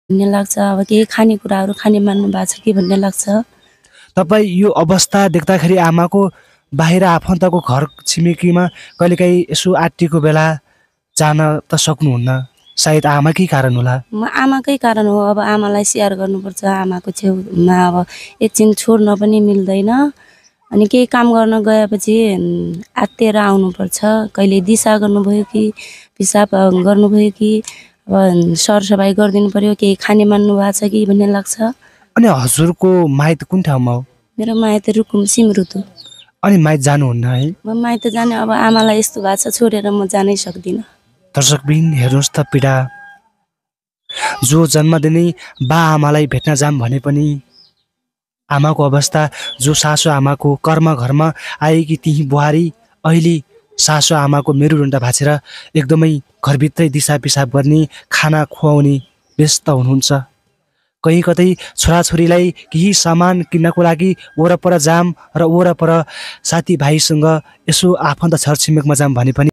भन्ने लाग्छ। अब केही खानेकुराहरू खाने मान्नु भएको छ कि भन्ने लाग्छ। तपाईँ यो अवस्था देख्दाखेरि आमाको बाहिर आफन्तको घर छिमेकीमा कहिलेकाहीँ यसो आत्तिको बेला जान त सक्नुहुन्न, सायद आमाकै कारण होला। आमाकै कारण हो। अब आमालाई स्याहार गर्नुपर्छ, आमाको छेउमा अब एकछिन छोड्न पनि मिल्दैन। अनि केही काम गर्न गएपछि आत्तिएर आउनुपर्छ। कहिले दिसा गर्नुभयो कि पिसाब गर्नुभयो कि अब सरसफाइ गरिदिनु पर्यो, केही खाने मान्नु भएको छ कि भन्ने लाग्छ। अनि हजुरको माइत कुन ठाउँमा हो? मेरो माइत रुकुम सिमरुतु। अनि माइत जानुहुन्न है? म माइत जाने, अब आमालाई यस्तो भएको छ छोडेर म जानै सक्दिनँ। दर्शकबिन हेर्नुहोस् त पीडा। जो जन्मदिनै बा आमालाई भेट्न जाम भने पनि आमाको अवस्था, जो सासु आमाको कर्म घरमा आएकी ती बुहारी अहिले सासु आमाको मेरुदण्ड भाँचेर एकदमै घरभित्रै दिसा पिसाब गर्ने, खाना खुवाउने व्यस्त हुनुहुन्छ। कहीँ कतै छोराछोरीलाई केही सामान किन्नको लागि वरपर जाम र वरपर साथीभाइसँग यसो आफन्त छरछिमेकमा जाम भने पनि